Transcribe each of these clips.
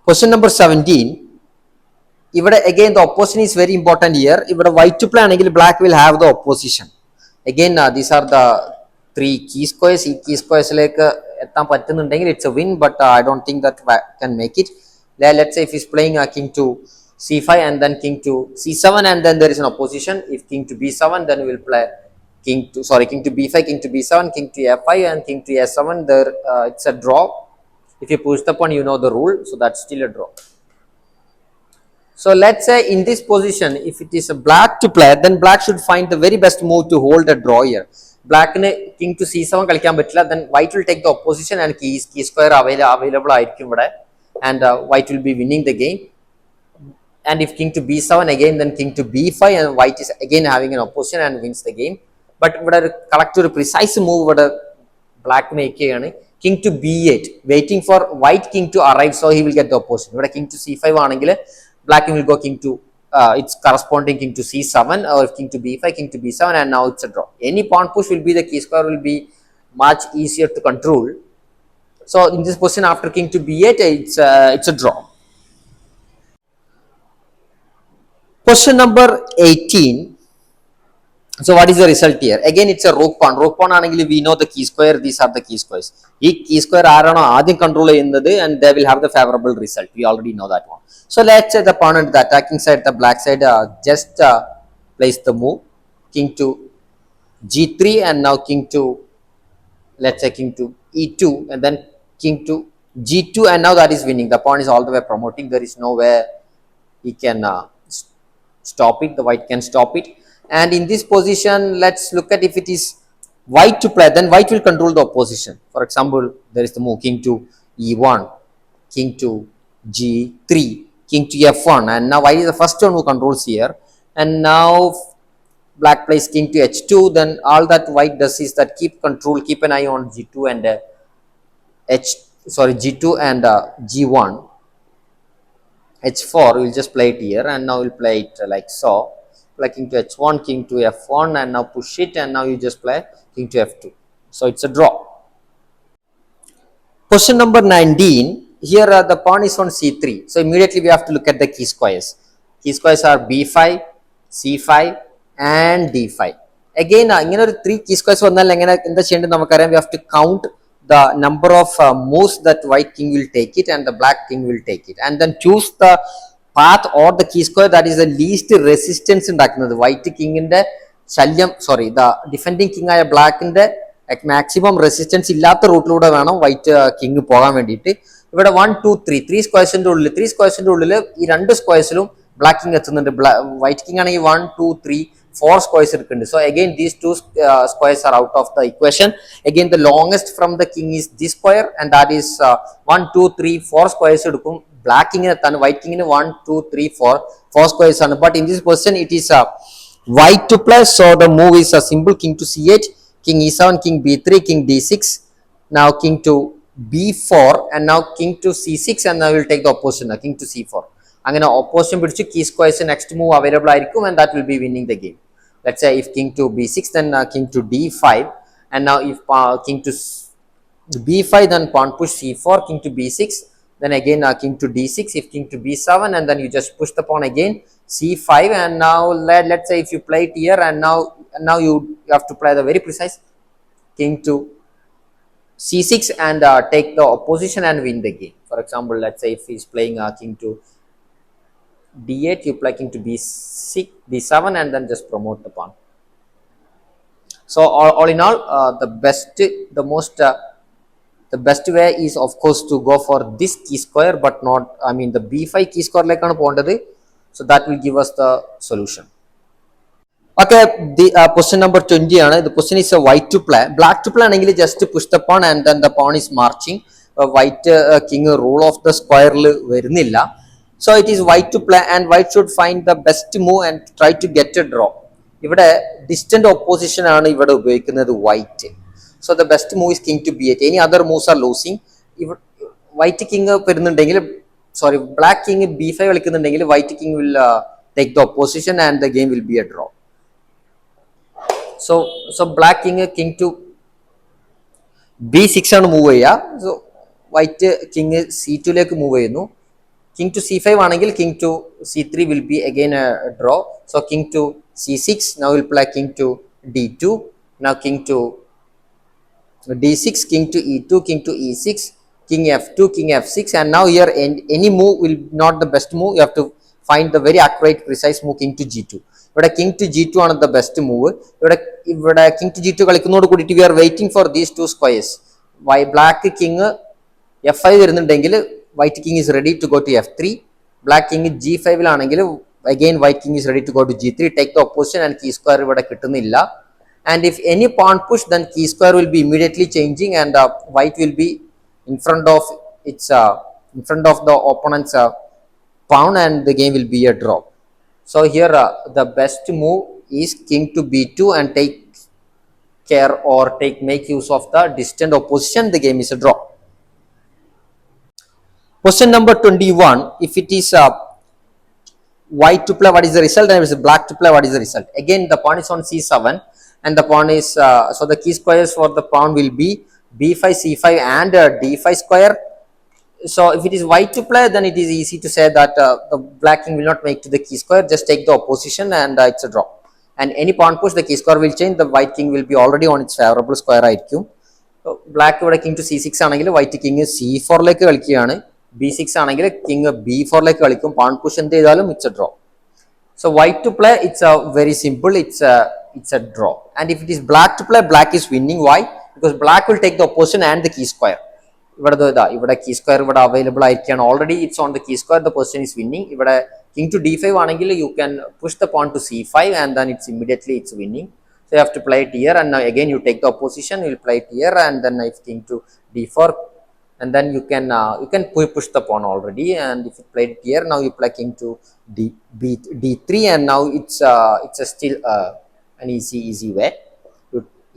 Question number 17. Again, the opposition is very important here. If white to play, black will have the opposition. Again, these are the three key squares. Key squares like it's a win, but I don't think that can make it. Let's say if he's playing king to c5 and then king to c7, and then there is an opposition. If king to b7, then we will play king to b5, king to b7, king to f5, and king to s7. There, it's a draw. If you push the pawn, you know the rule, so that's still a draw. So let's say in this position, if it is a black to play, then black should find the very best move to hold a draw here. Black king to c7 then white will take the opposition and key square available and white will be winning the game. And if king to b7 again, then king to b5, and white is again having an opposition and wins the game. But correct a precise move black make king to b8, waiting for white king to arrive, so he will get the opposition. King to c5 black will go king to its corresponding king to c7, or king to b5, king to b7, and now it's a draw. Any pawn push will be the key square will be much easier to control. So in this position, after king to b8, it's a draw. Question number 18. So what is the result here? Again, it's a rook pawn. Rook pawn we know the key square. These are the key squares. This key square control and they will have the favorable result. We already know that one. So let's say the pawn on the attacking side, the black side, just place the move king to g3, and now king to, let's say, king to e2, and then king to g2, and now that is winning. The pawn is all the way promoting. There is no way he can stop it. The white can stop it. And in this position, let's look at if it is white to play, then white will control the opposition. For example, there is the move king to e1, king to g3, king to f1, and now white is the first one who controls here. And now black plays king to h2, then all that white does is that keep an eye on g2 and g2 and g1. h4, we'll just play it here, and now we'll play it like so. Play king to h1, king to f1, and now push it, and now you just play king to f2. So it's a draw. Question number 19. Here the pawn is on c3. So immediately we have to look at the key squares. Key squares are b5, c5, and d5. Again, three key squares in the we have to count the number of moves that white king will take it and the black king will take it, and then choose the path or the key square that is the least resistance in the white king in the the defending king black in the maximum resistance illata route white king pogan vendite. 1 2 3 3 squares in the squares black king white king 1 2 3 4 squares. So again, these two squares are out of the equation. Again, the longest from the king is this square, and that is 1 2 3 4 squares. Black king and white king 1 2 3 4 squares. But in this position, it is white to play. So the move is a simple king to c8, king e7, king b3, king d6. Now king to b4, and now king to c6, and now we will take the opposition, king to c4. Opposition key squares next move available, and that will be winning the game. Let's say if king to b6, then king to d5, and now if king to b5, then pawn push c4, king to b6, then again king to d6, if king to b7, and then you just push the pawn again c5, and now let's say if you play it here, and now you have to play the very precise king to c6 and take the opposition and win the game. For example, let's say if he's playing king to d8, you play king to b6, b7, and then just promote the pawn. So all in all, the best way is of course to go for this key square, but not, the b5 key square like so that will give us the solution. Okay, the question number 20. The question is a white to play. Black to play just to push the pawn, and then the pawn is marching. White king rule of the square varunilla. So it is white to play, and white should find the best move and try to get a draw. If distant opposition white. So the best move is king to b8. Any other moves are losing. If white king black king b5 white king will take the opposition, and the game will be a draw. So black king to b6 move. So white king c2 move. King to c5 ആണെങ്കിൽ king to c3 will be again a draw. So king to c6, now we'll play king to d2, now king to d6, king to e2, king to e6, king f2, king f6, and now here any move will not the best move. You have to find the very accurate precise move, king to g2. ഇവിടെ king to g2 ആണ് the best move. ഇവിടെ king to g2 കളിക്കുന്നതോട് കൂടിയിട്ട് we are waiting for these two squares. Black king f5 വരുന്നുണ്ടെങ്കിൽ white king is ready to go to f3. Black king g5 ലാണെങ്കിൽ again white king is ready to go to g3. Take the opposition and key square ഇവിടെ കിട്ടുന്നില്ല. And if any pawn push, then key square will be immediately changing, and white will be in front of its in front of the opponent's pawn, and the game will be a draw. So here the best move is king to b2 and take care or make use of the distant opposition. The game is a draw. Question number 21. If it is white to play, what is the result? And if it is black to play, what is the result? Again, the pawn is on c7, and the pawn is so the key squares for the pawn will be b5, c5, and d5 square. So if it is white to play, then it is easy to say that the black king will not make to the key square. Just take the opposition, and it's a draw. And any pawn push, the key square will change. The white king will be already on its favorable square ആയിരിക്കും. So black ഇവിടെ king to c6 ആണെങ്കിൽ white king c4 ലേക്ക് കളിക്കുകയാണ്. b6 ആണെങ്കിൽ king b4 ലേക്ക് കളിക്കും. pawn push എന്ത് ചെയ്താലും it's a draw. So white to play, it's a very simple, it's a draw. And if it is black to play, black is winning. Why? Because black will take the opposition and the key square. ഇവിടെ key square ഇവിടെ available ആയിരിക്കുകയാണ്. Already it's on the key square, the person is winning. ഇവിടെ king to d5 ആണെങ്കിൽ you can push the pawn to c5, and then it's immediately it's winning. So you have to play it here, and now again you take the opposition, you will play it here, and then if king to d4, and then you can push the pawn already. And if you played it here, now you play king to d3, and now it's a still an easy way.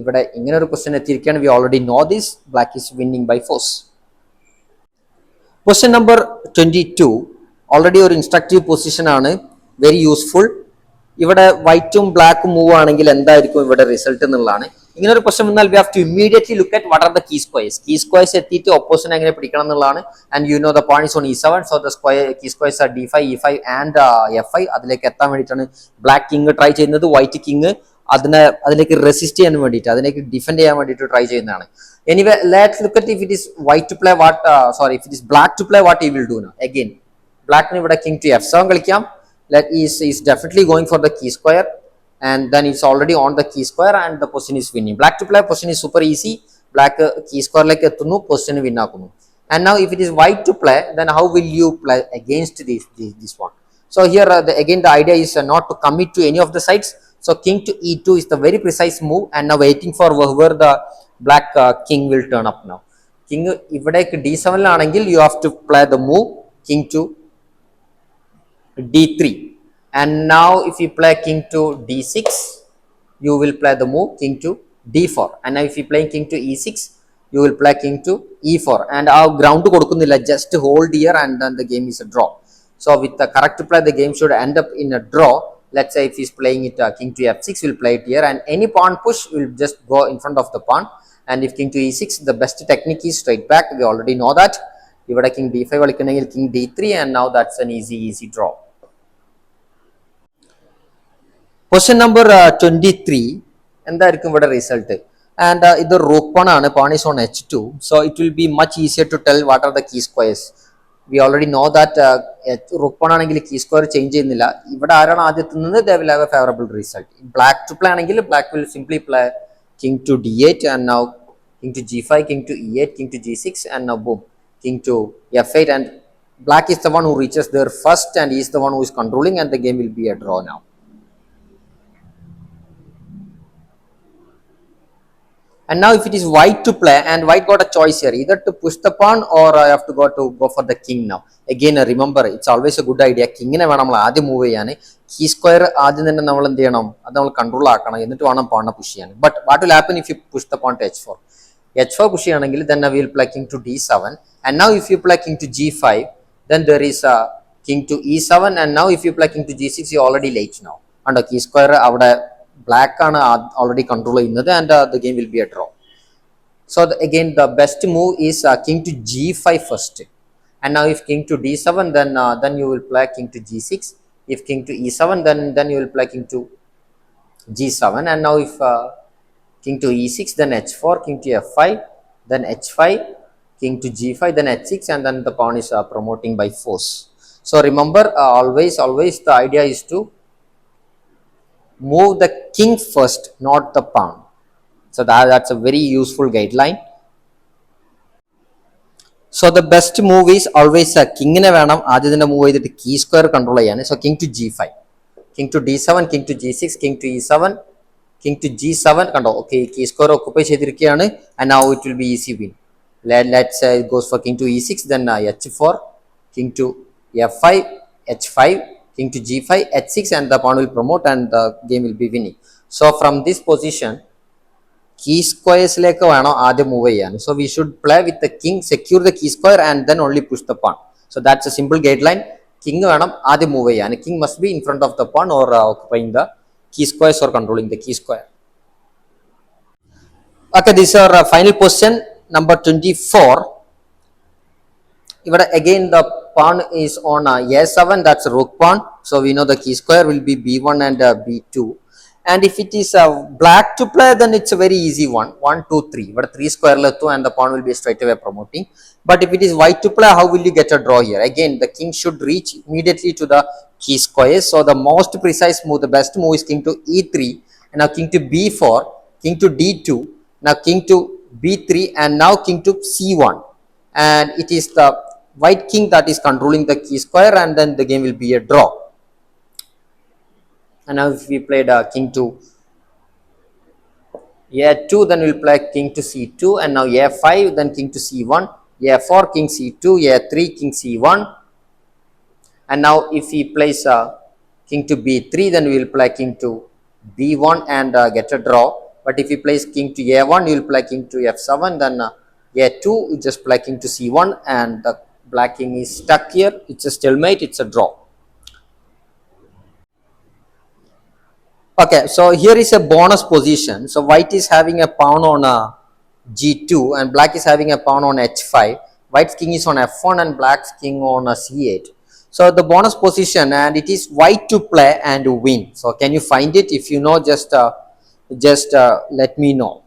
ഇവിടെ ഇങ്ങനെ ഒരു question എത്തിയിരിക്കുകയാണ്. We already know this. Black is winning by force. Question number 22. Already ഒരു instructive position ആണ്, very useful. ഇവിടെ വൈറ്റും ബ്ലാക്കും move ആണെങ്കിൽ എന്തായിരിക്കും ഇവിടെ റിസൾട്ട് എന്നുള്ളതാണ്. ഇങ്ങനെ ഒരു ക്വസ്റ്റ്യൻ വന്നാൽ we have to immediately look at what are the key squares. Key squares എത്തിയിട്ട് ഓപ്പോസിഷൻ എങ്ങനെ പിടിക്കണം എന്നുള്ളതാണ്. And you know the pawn is on e7, so the key squares are d5, e5, and f5. അതിലേക്ക് എത്താൻ വേണ്ടിയിട്ടാണ് black king try ചെയ്യുന്നത്. White king അതിലേക്ക് resist ചെയ്യാൻ വേണ്ടിയിട്ട്, അതിലേക്ക് ഡിഫെൻഡ് ചെയ്യാൻ വേണ്ടിയിട്ട് ട്രൈ ചെയ്യുന്നതാണ്. Anyway let's look at if it is white to play, if it is black to play, what he will do now. Again ബ്ലാക്കിന് ഇവിടെ king to f7 കളിക്കാം. Is definitely going for the key square, and then it's already on the key square, and the position is winning. Black to play, position is super easy. Black key square like etunu, position win akunu. And now if it is white to play, then how will you play against this one? So here again the idea is not to commit to any of the sides. So king to e2 is the very precise move, and now waiting for where the black king will turn up. Now king ഇവിടേക്ക് d7 ആണെങ്കിൽ you have to play the move king to d3, and now if you play king to d6, you will play the move king to d4, and now if you play king to e6, you will play king to e4, and our ground കൊടുക്കുന്നില്ല, just hold here, and then the game is a draw. So with the correct play, the game should end up in a draw. Let's say if he's playing it king to f6, we'll play it here, and any pawn push will just go in front of the pawn. And if king to e6, the best technique is straight back. We already know that. ഇവിടെ king d5 കളിക്കണമെങ്കിൽ king d3, and now that's an easy draw. Question number 23. എന്തായിരിക്കും ഇവിടെ result? And ഇത് rook pawn ആണ്, pawn is on h2, so it will be much easier to tell what are the key squares. We already know that rook pawn ആണെങ്കിൽ key square change ചെയ്യുന്നില്ല. ഇവിടെ ആരാണ് ആദ്യം എത്തുന്നത്, they will have a favorable result. Black to play ആണെങ്കിൽ black will simply play king to d8, and now king to g5, king to e8, king to g6, and now boom, king to f8, and black is the one who reaches there first, and he is the one who is controlling, and the game will be a draw now. And now if it is white to play, and white got a choice here, either to push the pawn or I have to go for the king now. Again remember, it's always a good idea king ne വേണം നമ്മൾ ആദ്യം move ചെയ്യാൻ. Key square ആദ്യം തന്നെ നമ്മൾ എന്ത് ചെയ്യണം, അത് നമ്മൾ കൺട്രോൾ ആക്കണം, എന്നിട്ട് വേണം pawn പുഷ് ചെയ്യാൻ. But what will happen if you push the pawn to h4? h4 push ചെയ്യണമെങ്കിൽ then we will play king to d7, and now if you play king to g5, then there is a king to e7, and now if you play king to g6, you already late now. And key square അവിടെ black ആണ് already control ചെയ്യുന്നത്, and the game will be a draw. So again the best move is king to g5 first, And now if king to d7, then you will play king to g6. If king to e7, then you will play king to g7. And now if king to e6, then h4, king to f5, then h5, king to g5, then h6, and then the pawn is promoting by force. So remember, always the idea is to move the king first, not the pawn. So that's a very useful guideline. So the best move is always a king in a vanam. Aditya move the key square control. So king to g5, king to d7, king to g6, king to e7, king to g7 control. Okay, key square occupy chedirikiyanu, and now it will be easy win. Let's say it goes for king to e6, then h4, king to f5, h5, king to g5, h6, and the pawn will promote, and the game will be winning. So from this position, key squares like move. So we should play with the king, secure the key square, and then only push the pawn. So that's a simple guideline. King move. King must be in front of the pawn or occupying the key squares or controlling the key square. Okay, this is our final question, number 24. Again the pawn is on a7, that's a rook pawn. So we know the key square will be b1 and b2. And if it is black to play, then it's a very easy one. 1, 2, 3. But 3 square two, and the pawn will be straight away promoting. But if it is white to play, how will you get a draw here? Again, the king should reach immediately to the key squares. So the most precise move, the best move is king to e3, and now king to b4, king to d2, now king to b3, and now king to c1. And it is the white king that is controlling the key square, and then the game will be a draw. And now if we played king to a2, then we'll play king to c2, and now a5, then king to c1, a4, king c2, a3, king c1. And now if he plays king to b3, then we will play king to b1 and get a draw. But if he plays king to a1, you will play king to f7, then a2, you just play king to c1, and the black king is stuck here. It's a stalemate, it's a draw. Okay, so here is a bonus position. So white is having a pawn on g2, and black is having a pawn on h5. White's king is on f1 and black's king on c8. So the bonus position, and it is white to play and win. So can you find it? If you know, just let me know.